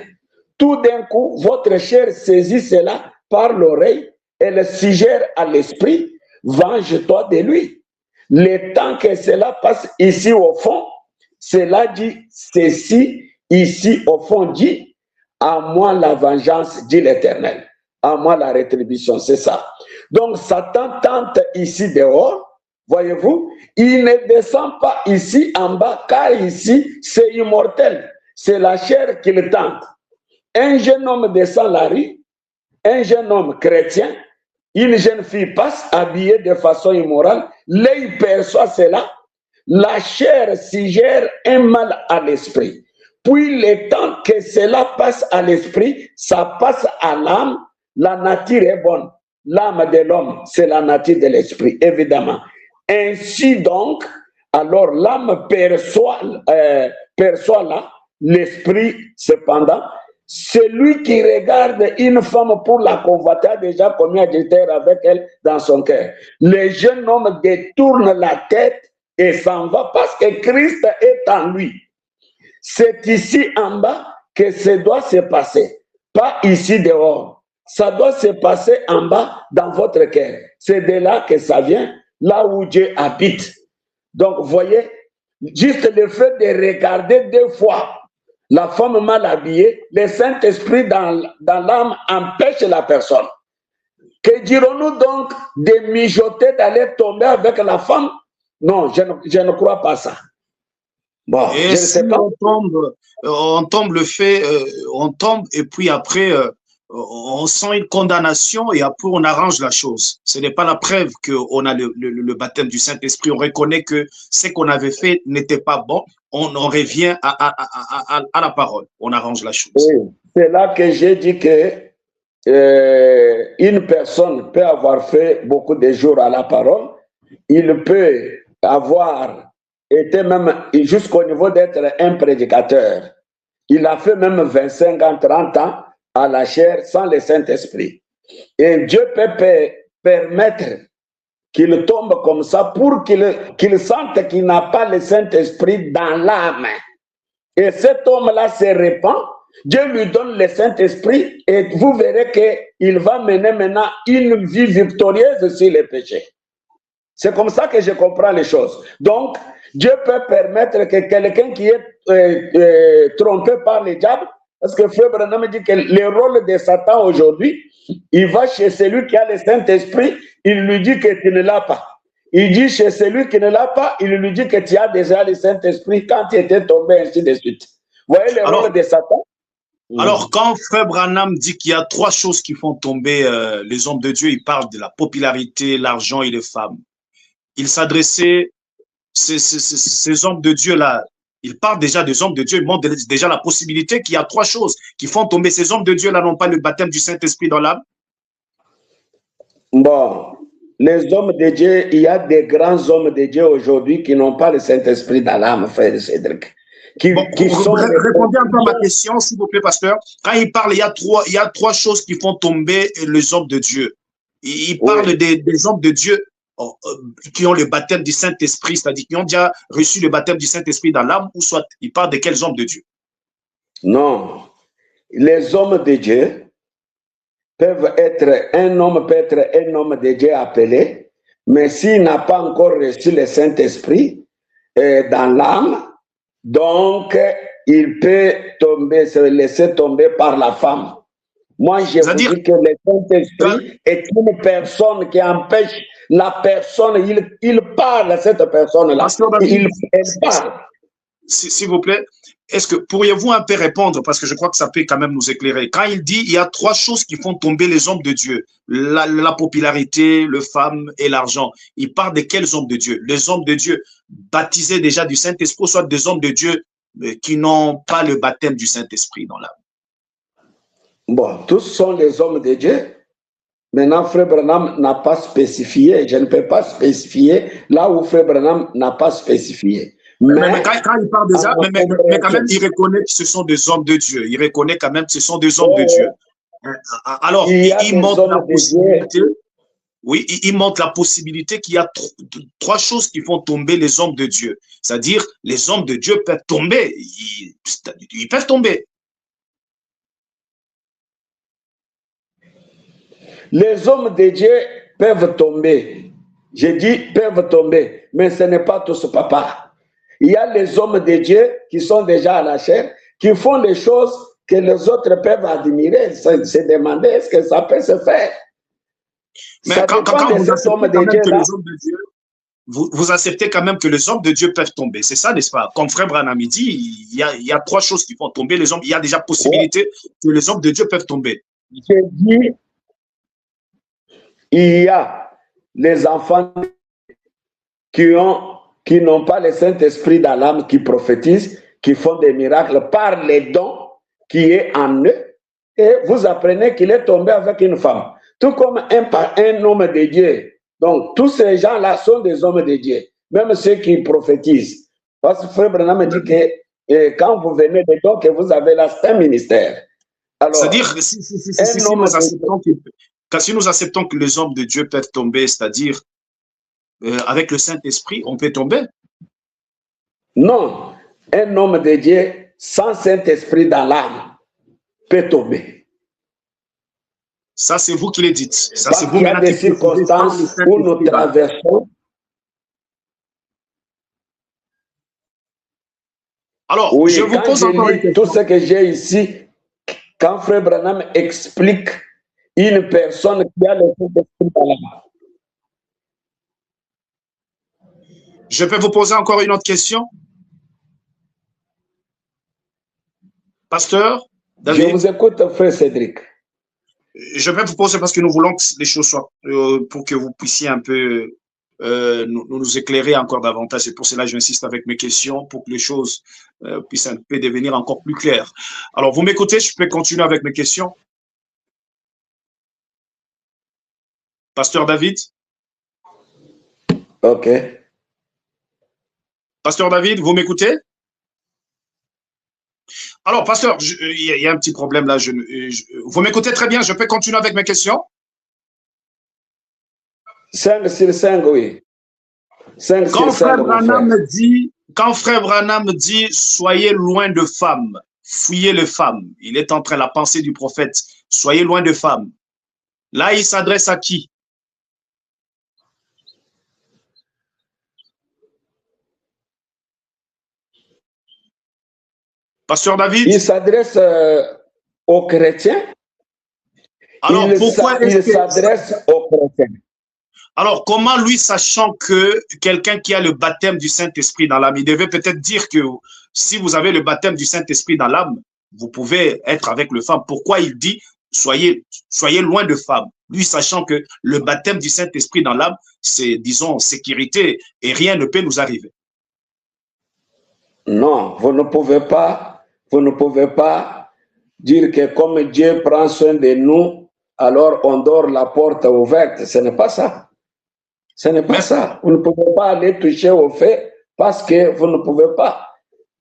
tout d'un coup, votre chair saisit cela par l'oreille, elle suggère à l'esprit, venge-toi de lui. Le temps que cela passe ici au fond, cela dit ceci, ici au fond dit, à moi la vengeance, dit l'Éternel, à moi la rétribution, c'est ça. Donc Satan tente ici dehors, voyez-vous, il ne descend pas ici en bas, car ici c'est immortel, c'est la chair qui le tente. un jeune homme descend la rue, un jeune homme chrétien, une jeune fille passe habillée de façon immorale, l'œil perçoit cela, la chair suggère un mal à l'esprit. Puis le temps que cela passe à l'esprit, ça passe à l'âme, la nature est bonne. L'âme de l'homme, c'est la nature de l'esprit, évidemment. Ainsi donc, alors l'âme perçoit là, l'esprit cependant. Celui qui regarde une femme pour la convoiter a déjà commis adultère avec elle dans son cœur. Le jeune homme détourne la tête et s'en va parce que Christ est en lui. C'est ici en bas que ça doit se passer, pas ici dehors. Ça doit se passer en bas dans votre cœur. C'est de là que ça vient, là où Dieu habite. Donc, vous voyez, juste le fait de regarder 2 fois la femme mal habillée, le Saint-Esprit dans l'âme empêche la personne. Que dirons-nous donc de mijoter, d'aller tomber avec la femme? Non, je ne crois pas ça. Bon, et je ne sais pas. On tombe on tombe et puis après, on sent une condamnation et après on arrange la chose. Ce n'est pas la preuve qu'on a le baptême du Saint-Esprit. On reconnaît que ce qu'on avait fait n'était pas bon. On revient à la parole. On arrange la chose. Oui, c'est là que j'ai dit que une personne peut avoir fait beaucoup de jours à la parole. Il peut avoir été même jusqu'au niveau d'être un prédicateur. Il a fait même 25 ans, 30 ans à la chair sans le Saint-Esprit. Et Dieu peut permettre qu'il tombe comme ça pour qu'il sente qu'il n'a pas le Saint-Esprit dans l'âme. Et cet homme-là se répand, Dieu lui donne le Saint-Esprit et vous verrez qu'il va mener maintenant une vie victorieuse sur les péchés. C'est comme ça que je comprends les choses. Donc, Dieu peut permettre que quelqu'un qui est trompé par le diable, parce que Frère Branham dit que le rôle de Satan aujourd'hui, il va chez celui qui a le Saint-Esprit, il lui dit que tu ne l'as pas. Il dit chez celui qui ne l'a pas, il lui dit que tu as déjà le Saint-Esprit quand tu étais tombé, ainsi de suite. Vous voyez le rôle de Satan? Alors, quand Frère Branham dit qu'il y a 3 choses qui font tomber les hommes de Dieu, il parle de la popularité, l'argent et les femmes. Il s'adressait, ces hommes de Dieu-là, il parle déjà des hommes de Dieu, il montre déjà la possibilité qu'il y a 3 choses qui font tomber. Ces hommes de Dieu-là n'ont pas le baptême du Saint-Esprit dans l'âme. Bon, les hommes de Dieu, il y a des grands hommes de Dieu aujourd'hui qui n'ont pas le Saint-Esprit dans l'âme, frère Cédric. Répondez un peu à ma question, s'il vous plaît, pasteur. Quand il parle, il y a 3 choses qui font tomber les hommes de Dieu. Il parle des hommes de Dieu qui ont le baptême du Saint-Esprit, c'est-à-dire qui ont déjà reçu le baptême du Saint-Esprit dans l'âme, ou soit il parle de quels hommes de Dieu? Non. Les hommes de Dieu peuvent être, un homme peut être un homme de Dieu appelé, mais s'il n'a pas encore reçu le Saint-Esprit dans l'âme, donc il peut tomber, se laisser tomber par la femme. Moi, je vous dis que le Saint-Esprit est une personne qui empêche la personne, il parle à cette personne-là. Elle parle. S'il vous plaît, est-ce que pourriez-vous un peu répondre, parce que je crois que ça peut quand même nous éclairer. Quand il dit il y a 3 choses qui font tomber les hommes de Dieu, la popularité, les femmes et l'argent, il parle de quels hommes de Dieu? Les hommes de Dieu baptisés déjà du Saint-Esprit, soit des hommes de Dieu qui n'ont pas le baptême du Saint-Esprit dans l'âme? Bon, tous sont les hommes de Dieu. Maintenant, Frère Branham n'a pas spécifié. Je ne peux pas spécifier là où Frère Branham n'a pas spécifié. Mais quand il parle déjà, mais quand même, il reconnaît que ce sont des hommes de Dieu. Il reconnaît quand même que ce sont des hommes de Dieu. Alors, il montre la possibilité. Oui, il montre la possibilité qu'il y a 3 choses qui font tomber les hommes de Dieu. C'est-à-dire, les hommes de Dieu peuvent tomber. Ils peuvent tomber. Les hommes de Dieu peuvent tomber. Je dis peuvent tomber, mais ce n'est pas tous papa. Il y a les hommes de Dieu qui sont déjà à la chair, qui font des choses que les autres peuvent admirer, se demander est-ce que ça peut se faire. Mais quand vous acceptez quand même que les hommes de Dieu, vous acceptez quand même que les hommes de Dieu peuvent tomber. C'est ça, n'est-ce pas? Comme Frère Branham dit, il y a trois choses qui font tomber les hommes. Il y a déjà possibilité que les hommes de Dieu peuvent tomber. J'ai dit, il y a les enfants qui n'ont pas le Saint-Esprit dans l'âme, qui prophétisent, qui font des miracles par les dons qui est en eux. Et vous apprenez qu'il est tombé avec une femme. Tout comme un homme de Dieu. Donc, tous ces gens-là sont des hommes de Dieu. Même ceux qui prophétisent. Parce que Frère Branham dit que quand vous venez de dons que vous avez là, c'est un ministère. C'est-à-dire, si nous acceptons que les hommes de Dieu peuvent tomber, c'est-à-dire avec le Saint-Esprit, on peut tomber? Non. Un homme de Dieu sans Saint-Esprit dans l'âme peut tomber. Ça, c'est vous qui le dites. Ça, c'est vous. Il y a des circonstances où nous traversons. Alors, oui, je vous pose encore une question. Tout ce que j'ai ici, quand Frère Branham explique une personne qui a le Saint-Esprit dans l'âme. Je peux vous poser encore une autre question? Pasteur David? Je vous écoute, Frère Cédric. Je vais vous poser parce que nous voulons que les choses soient, pour que vous puissiez un peu nous éclairer encore davantage. C'est pour cela que j'insiste avec mes questions, pour que les choses puissent un peu devenir encore plus claires. Alors, vous m'écoutez, je peux continuer avec mes questions? Pasteur David? OK. Pasteur David, vous m'écoutez? Alors, pasteur, il y a un petit problème là. Vous m'écoutez très bien, je peux continuer avec mes questions? 5 sur 5, oui. 5 quand sur 5, quand Frère Branham dit « Soyez loin de femmes, fuyez les femmes », il est en train de la pensée du prophète « Soyez loin de femmes ». Là, il s'adresse à qui? Pasteur David? Il s'adresse aux chrétiens. Alors, pourquoi il s'adresse aux chrétiens? Alors, comment lui, sachant que quelqu'un qui a le baptême du Saint-Esprit dans l'âme, il devait peut-être dire que si vous avez le baptême du Saint-Esprit dans l'âme, vous pouvez être avec le femme. Pourquoi il dit soyez loin de femmes? Lui, sachant que le baptême du Saint-Esprit dans l'âme, c'est, disons, sécurité et rien ne peut nous arriver. Non, vous ne pouvez pas dire que comme Dieu prend soin de nous, alors on dort la porte ouverte. Ce n'est pas ça. Ce n'est pas ça. Vous ne pouvez pas aller toucher au fait parce que vous ne pouvez pas.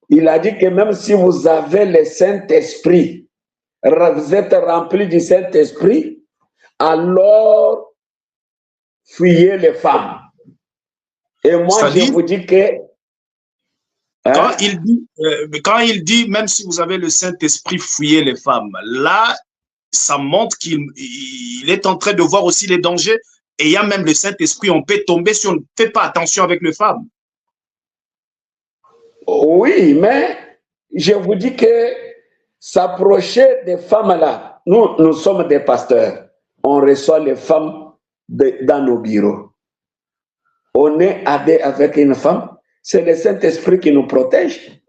Il a dit que même si vous avez le Saint-Esprit, vous êtes rempli du Saint-Esprit, alors fuyez les femmes. Et moi, je vous dis que quand il dit, même si vous avez le Saint-Esprit, fuyez les femmes, là, ça montre qu'il est en train de voir aussi les dangers. Et il y a même le Saint-Esprit, on peut tomber si on ne fait pas attention avec les femmes. Oui, mais je vous dis que s'approcher des femmes-là, nous sommes des pasteurs. On reçoit les femmes dans nos bureaux. On est avec une femme. C'est le Saint-Esprit qui nous protège.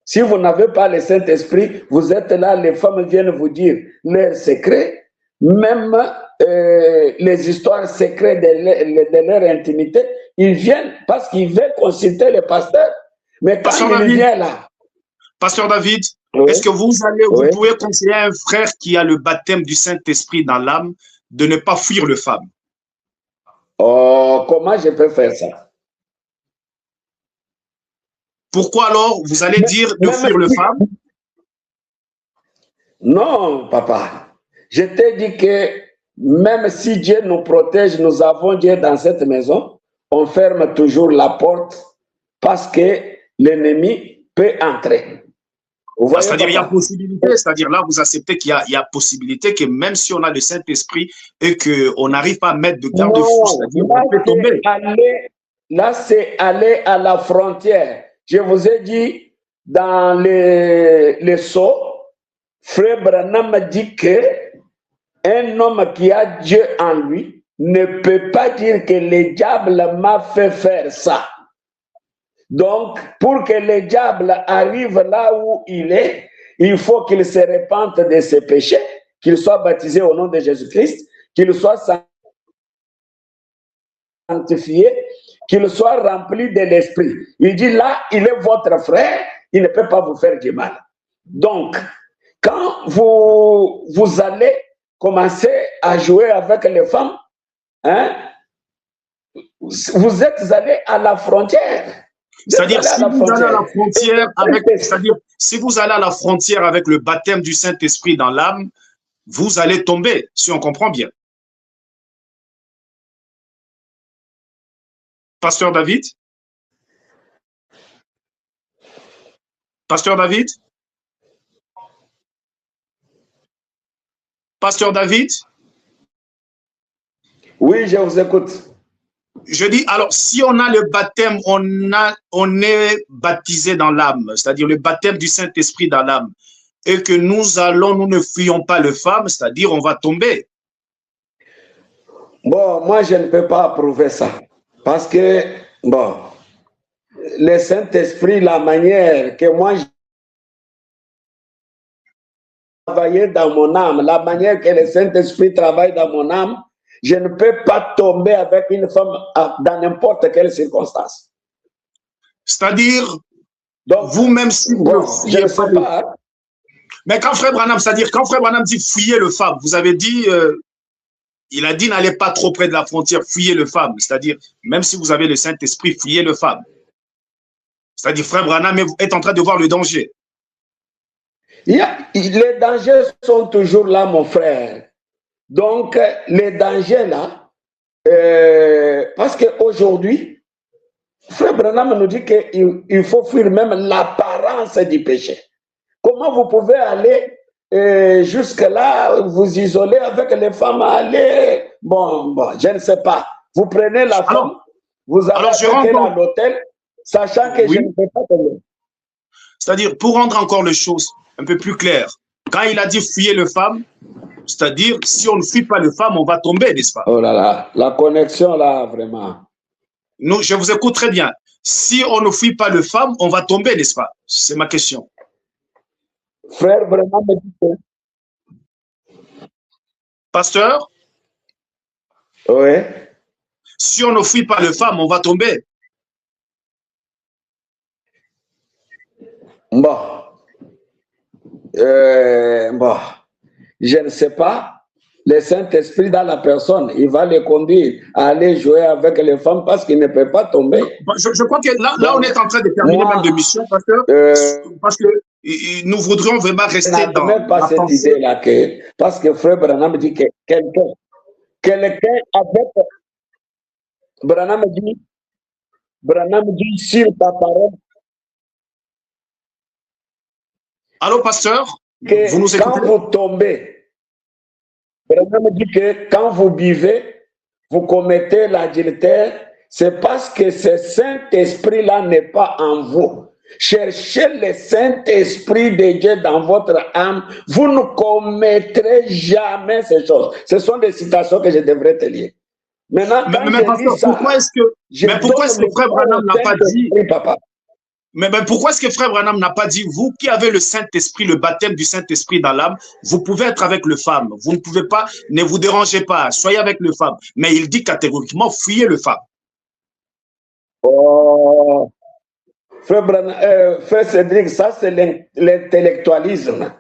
Si vous n'avez pas le Saint-Esprit, vous êtes là, les femmes viennent vous dire leurs secrets, même les histoires secrètes de leur intimité, ils viennent parce qu'ils veulent consulter le pasteur. Mais quand il vient là... Pasteur David, oui. Est-ce que vous pouvez conseiller à un frère qui a le baptême du Saint-Esprit dans l'âme de ne pas fuir les femmes? Oh, comment je peux faire ça? Pourquoi alors vous allez dire de fuir les femmes? Non, papa. Je t'ai dit que même si Dieu nous protège, nous avons Dieu dans cette maison, on ferme toujours la porte parce que l'ennemi peut entrer. C'est-à-dire il y a possibilité, c'est-à-dire là vous acceptez qu'il y a possibilité que même si on a le Saint-Esprit et qu'on n'arrive pas à mettre de garde-fou, c'est-à-dire on peut tomber. Là, c'est aller à la frontière. Je vous ai dit, dans les sceaux, Frère Branham dit qu'un homme qui a Dieu en lui ne peut pas dire que le diable m'a fait faire ça. Donc, pour que le diable arrive là où il est, il faut qu'il se repente de ses péchés, qu'il soit baptisé au nom de Jésus-Christ, qu'il soit sanctifié, qu'il soit rempli de l'esprit. Il dit là, il est votre frère, il ne peut pas vous faire du mal. Donc, quand vous allez commencer à jouer avec les femmes, hein, vous êtes allé à la frontière. C'est-à-dire, si vous allez à la frontière avec, c'est-à-dire, si vous allez à la frontière avec le baptême du Saint-Esprit dans l'âme, vous allez tomber, si on comprend bien. Pasteur David? Pasteur David? Pasteur David? Oui, je vous écoute. Je dis, alors, si on a le baptême, on est baptisé dans l'âme, c'est-à-dire le baptême du Saint-Esprit dans l'âme, et que nous ne fuyons pas le femme, c'est-à-dire on va tomber. Bon, moi, je ne peux pas approuver ça. Parce que, bon, le Saint-Esprit, la manière que moi, je travaille dans mon âme, la manière que le Saint-Esprit travaille dans mon âme, je ne peux pas tomber avec une femme dans n'importe quelle circonstance. C'est-à-dire, vous-même, si vous bon, je ne sais pas. Mais quand Frère Branham, c'est-à-dire, quand Frère Branham dit fuyez le femme, vous avez dit, il a dit n'allez pas trop près de la frontière, fuyez le femme. C'est-à-dire, même si vous avez le Saint-Esprit, fuyez le femme. C'est-à-dire, Frère Branham est en train de voir le danger. Les dangers sont toujours là, mon frère. Donc, les dangers là, parce qu'aujourd'hui, Frère Branham nous dit qu'il faut fuir même l'apparence du péché. Comment vous pouvez aller jusque-là, vous isoler avec les femmes, aller... Bon, je ne sais pas. Vous prenez la femme, vous allez à l'hôtel, sachant que je ne peux pas tomber. C'est-à-dire, pour rendre encore les choses un peu plus claires, quand il a dit fuyez le femme, c'est-à-dire, si on ne fuit pas le femme, on va tomber, n'est-ce pas? Oh là là, la connexion là, vraiment. Nous, je vous écoute très bien. Si on ne fuit pas le femme, on va tomber, n'est-ce pas? C'est ma question. Frère, vraiment, me dit. Pasteur? Oui. Si on ne fuit pas le femme, on va tomber. Bon. Je ne sais pas. Le Saint-Esprit dans la personne, il va les conduire à aller jouer avec les femmes parce qu'il ne peut pas tomber. Je crois que là, on est en train de terminer même de mission, pasteur, parce que nous voudrions vraiment rester dans même pas cette idée-là, parce que Frère Branham dit que quelqu'un avec... Branham dit sur ta parole. Allô, pasteur? Vous nous écoutez? Quand vous tombez, Branham dit que quand vous buvez, vous commettez l'adultère, c'est parce que ce Saint-Esprit-là n'est pas en vous. Cherchez le Saint-Esprit de Dieu dans votre âme, vous ne commettrez jamais ces choses. Ce sont des citations que je devrais te lire. Maintenant, pourquoi est-ce que Frère Branham n'a pas dit, papa? Mais pourquoi est-ce que Frère Branham n'a pas dit, vous qui avez le Saint-Esprit, le baptême du Saint-Esprit dans l'âme, vous pouvez être avec le femme, vous ne pouvez pas, ne vous dérangez pas, soyez avec le femme. Mais il dit catégoriquement, fuyez le femme. Oh, Frère Cédric, ça c'est l'intellectualisme.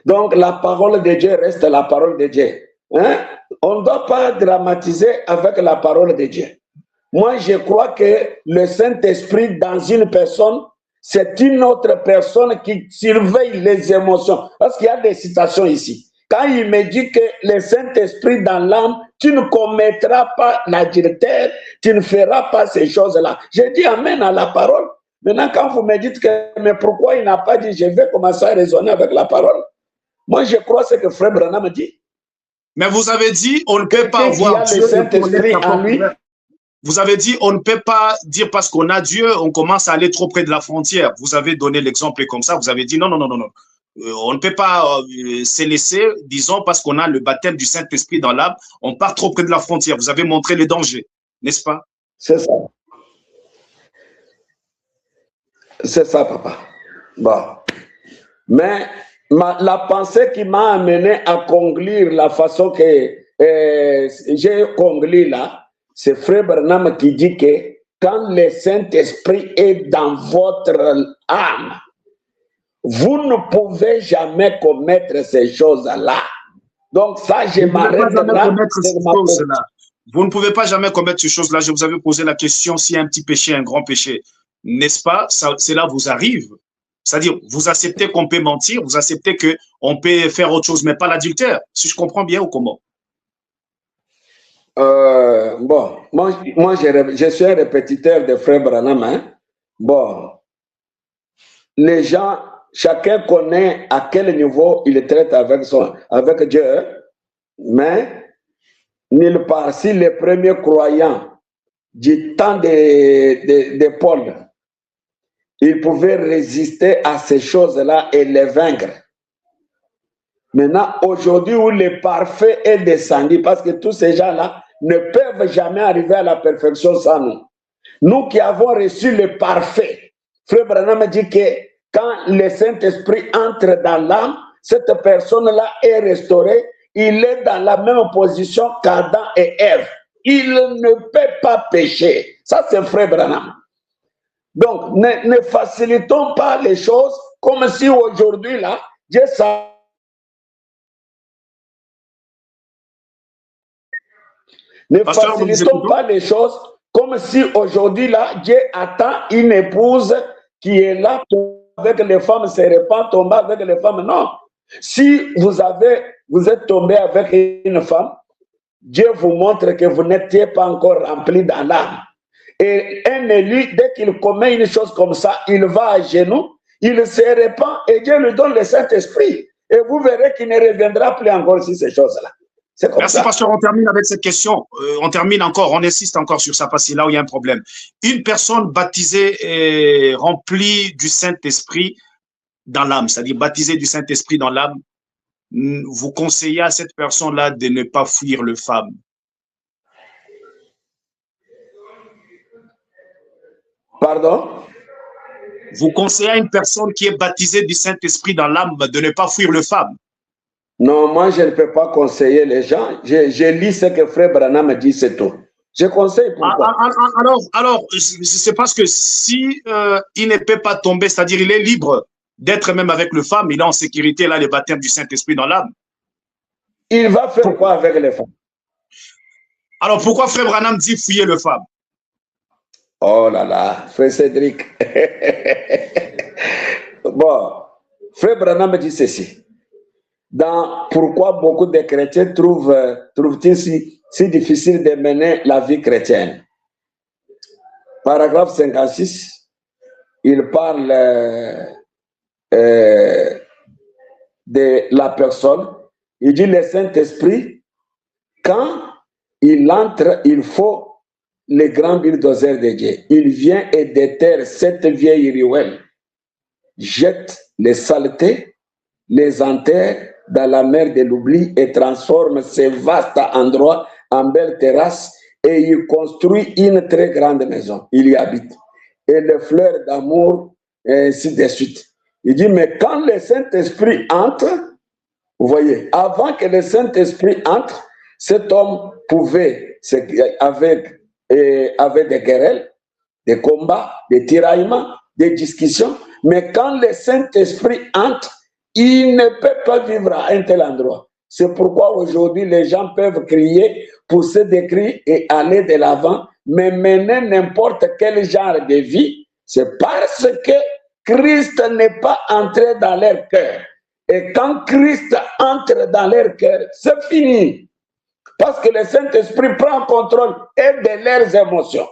Donc la parole de Dieu reste la parole de Dieu. Hein? On ne doit pas dramatiser avec la parole de Dieu. Moi, je crois que le Saint-Esprit dans une personne, c'est une autre personne qui surveille les émotions. Parce qu'il y a des citations ici. Quand il me dit que le Saint-Esprit dans l'âme, tu ne commettras pas l'adultère, tu ne feras pas ces choses-là. Je dis amen à la parole. Maintenant, quand vous me dites que, mais pourquoi il n'a pas dit, je vais commencer à raisonner avec la parole. Moi, je crois ce que Frère Branham dit. Mais vous avez dit, on ne peut pas avoir Dieu. Saint-Esprit en lui. Vous avez dit, on ne peut pas dire parce qu'on a Dieu, on commence à aller trop près de la frontière. Vous avez donné l'exemple comme ça, vous avez dit non, non, non, non, non. On ne peut pas se laisser, disons, parce qu'on a le baptême du Saint-Esprit dans l'âme, on part trop près de la frontière. Vous avez montré les dangers, n'est-ce pas? C'est ça. C'est ça, papa. Bon. Mais la pensée qui m'a amené à conclure la façon que j'ai conclu là, c'est Frère Branham qui dit que quand le Saint-Esprit est dans votre âme, vous ne pouvez jamais commettre ces choses-là. Donc ça, je m'arrête là. Vous ne pouvez pas jamais commettre ces choses-là. Je vous avais posé la question s'il y a un petit péché, un grand péché. N'est-ce pas? Cela vous arrive. C'est-à-dire, vous acceptez qu'on peut mentir, vous acceptez qu'on peut faire autre chose, mais pas l'adultère. Si je comprends bien ou comment? Bon, moi je suis un répétiteur de Frère Branham. Hein? Bon, les gens, chacun connaît à quel niveau il traite avec Dieu, mais nulle part, si les premiers croyants du temps de Paul, ils pouvaient résister à ces choses-là et les vaincre. Maintenant, aujourd'hui où le parfait est descendu, parce que tous ces gens-là ne peuvent jamais arriver à la perfection sans nous. Nous qui avons reçu le parfait, Frère Branham dit que quand le Saint-Esprit entre dans l'âme, cette personne-là est restaurée, il est dans la même position qu'Adam et Ève. Il ne peut pas pécher. Ça, c'est Frère Branham. Donc, ne facilitons pas les choses comme si aujourd'hui, là, Dieu savait. Ne facilitons pas les choses comme si aujourd'hui, là, Dieu attend une épouse qui est là avec les femmes, se répand, tomber avec les femmes. Non. Si vous êtes tombé avec une femme, Dieu vous montre que vous n'étiez pas encore rempli dans l'âme. Et un élu, dès qu'il commet une chose comme ça, il va à genoux, il se répand et Dieu lui donne le Saint-Esprit. Et vous verrez qu'il ne reviendra plus encore sur ces choses-là. Merci, pasteur. On termine avec cette question. On termine encore, on insiste encore sur ça parce que c'est là où il y a un problème. Une personne baptisée et remplie du Saint-Esprit dans l'âme, c'est-à-dire baptisée du Saint-Esprit dans l'âme, vous conseillez à cette personne-là de ne pas fuir le femme. Pardon? Vous conseillez à une personne qui est baptisée du Saint-Esprit dans l'âme de ne pas fuir le femme. Non, moi, je ne peux pas conseiller les gens. Je lis ce que Frère Branham dit, c'est tout. Je conseille pourquoi. Alors c'est parce que si il ne peut pas tomber, c'est-à-dire il est libre d'être même avec le femme, il est en sécurité, là, le baptême du Saint-Esprit dans l'âme. Il va faire quoi avec les femmes? Alors, pourquoi Frère Branham dit fouiller le femme? Oh là là, Frère Cédric. Bon, Frère Branham dit ceci. Pourquoi beaucoup de chrétiens trouvent-ils si difficile de mener la vie chrétienne? Paragraphe 56, il parle de la personne. Il dit le Saint-Esprit, quand il entre, il faut le grand bulldozer de Dieu. Il vient et déterre cette vieille ruelle, jette les saletés, les enterre dans la mer de l'oubli et transforme ces vastes endroits en belles terrasses et il construit une très grande maison. Il y habite. Et les fleurs d'amour, et ainsi de suite. Il dit, mais quand le Saint-Esprit entre, vous voyez, avant que le Saint-Esprit entre, cet homme pouvait, avec des querelles, des combats, des tiraillements, des discussions, mais quand le Saint-Esprit entre, il ne peut pas vivre à un tel endroit. C'est pourquoi aujourd'hui les gens peuvent crier, pousser des cris et aller de l'avant, mais mener n'importe quel genre de vie, c'est parce que Christ n'est pas entré dans leur cœur. Et quand Christ entre dans leur cœur, c'est fini. Parce que le Saint-Esprit prend contrôle et de leurs émotions.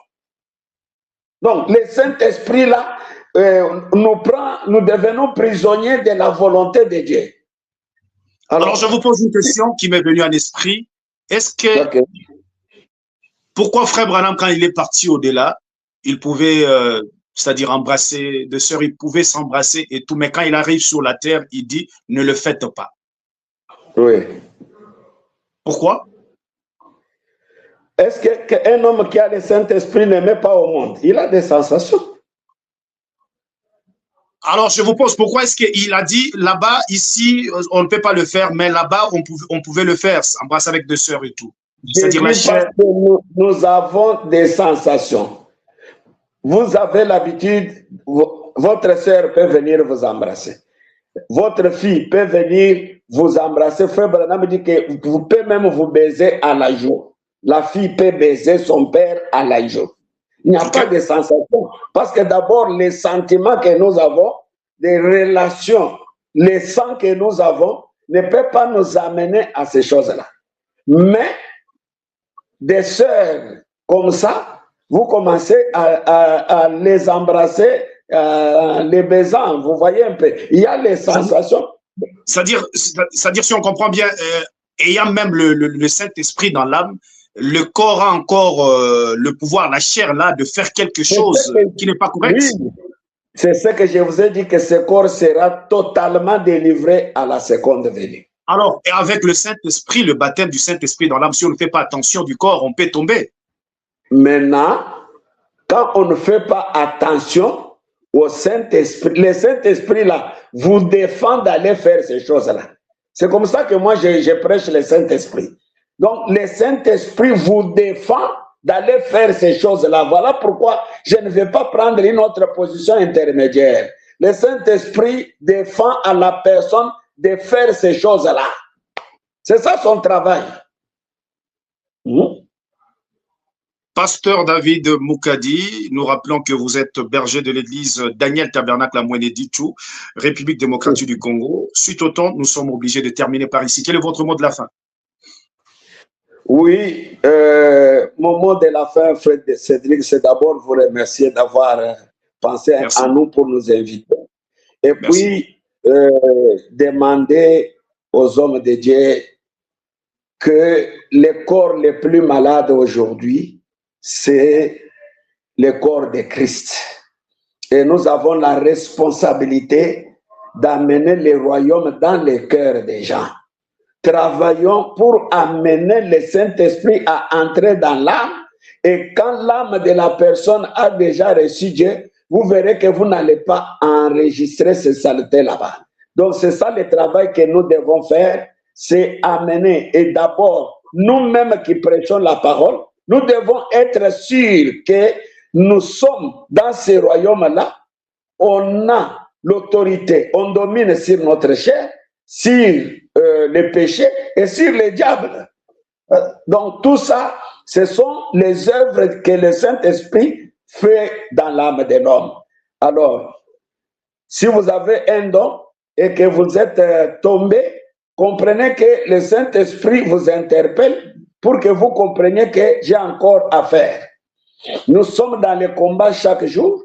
Donc, le Saint-Esprit, là, nous devenons prisonniers de la volonté de Dieu. Alors, je vous pose une question qui m'est venue à l'esprit. Est-ce que, pourquoi Frère Branham, quand il est parti au-delà, il pouvait c'est-à-dire embrasser deux sœurs, ils pouvaient s'embrasser et tout, mais quand il arrive sur la terre, il dit, ne le faites pas. Oui. Pourquoi? Est-ce qu'un homme qui a le Saint-Esprit ne met pas au monde? Il a des sensations. Alors, je vous pose, pourquoi est-ce qu'il a dit, là-bas, ici, on ne peut pas le faire, mais là-bas, on pouvait le faire, s'embrasser avec deux sœurs et tout. C'est-à-dire la chair. Parce que nous avons des sensations. Vous avez l'habitude, votre sœur peut venir vous embrasser. Votre fille peut venir vous embrasser. Frère Branham dit que vous pouvez même vous baiser à la joue. La fille peut baiser son père à la joue. Il n'y a pas de sensation. Parce que d'abord, les sentiments que nous avons, les relations, les sangs que nous avons, ne peuvent pas nous amener à ces choses-là. Mais des sœurs comme ça, vous commencez à les embrasser, les baisant, vous voyez un peu. Il y a les sensations. C'est-à-dire, si on comprend bien, ayant même le Saint-Esprit dans l'âme, le corps a encore le pouvoir, la chair là, de faire quelque chose qui n'est pas correct. Oui, c'est ce que je vous ai dit, que ce corps sera totalement délivré à la seconde venue. Alors, et avec le Saint-Esprit, le baptême du Saint-Esprit dans l'âme, si on ne fait pas attention du corps, on peut tomber. Maintenant, quand on ne fait pas attention au Saint-Esprit, le Saint-Esprit là vous défend d'aller faire ces choses-là. C'est comme ça que moi je prêche le Saint-Esprit. Donc, le Saint-Esprit vous défend d'aller faire ces choses-là. Voilà pourquoi je ne vais pas prendre une autre position intermédiaire. Le Saint-Esprit défend à la personne de faire ces choses-là. C'est ça son travail. Pasteur David Moukadi, nous rappelons que vous êtes berger de l'église Daniel Tabernacle à Mweneditu, République démocratique du Congo. Suite au temps, nous sommes obligés de terminer par ici. Quel est votre mot de la fin? Oui, mon mot de la fin, Fred Cédric, c'est d'abord vous remercier d'avoir pensé à nous pour nous inviter. Et puis, demander aux hommes de Dieu que les corps les plus malades aujourd'hui, c'est le corps de Christ. Et nous avons la responsabilité d'amener le royaume dans les cœurs des gens. Travaillons pour amener le Saint-Esprit à entrer dans l'âme. Et quand l'âme de la personne a déjà reçu Dieu, vous verrez que vous n'allez pas enregistrer ces saletés là-bas. Donc c'est ça le travail que nous devons faire, c'est amener. Et d'abord, nous-mêmes qui prêchons la parole, nous devons être sûrs que nous sommes dans ce royaume-là. On a l'autorité, on domine sur notre chair, sur les péchés et sur les diables. Donc tout ça, ce sont les œuvres que le Saint-Esprit fait dans l'âme de l'homme. Alors, si vous avez un don et que vous êtes tombé, comprenez que le Saint-Esprit vous interpelle pour que vous compreniez que j'ai encore à faire. Nous sommes dans le combat chaque jour.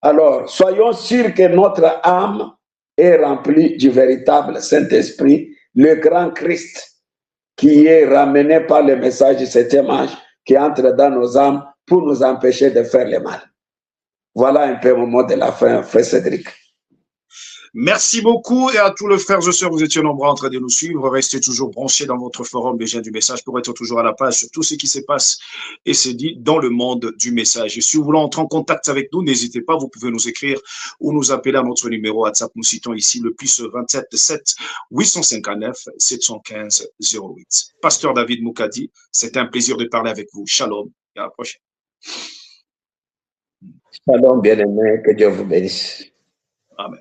Alors, soyons sûrs que notre âme est remplie du véritable Saint-Esprit, le grand Christ, qui est ramené par le message du septième âge, qui entre dans nos âmes pour nous empêcher de faire le mal. Voilà un peu mon mot de la fin, frère Cédric. Merci beaucoup et à tous les frères et sœurs, vous étiez nombreux en train de nous suivre. Restez toujours branchés dans votre forum des gens du message pour être toujours à la page sur tout ce qui se passe et se dit dans le monde du message. Et si vous voulez entrer en contact avec nous, n'hésitez pas, vous pouvez nous écrire ou nous appeler à notre numéro WhatsApp. Nous citons ici le +27 7 859 715 08. Pasteur David Moukadi, c'était un plaisir de parler avec vous. Shalom et à la prochaine. Shalom, bien-aimé, que Dieu vous bénisse. Amen.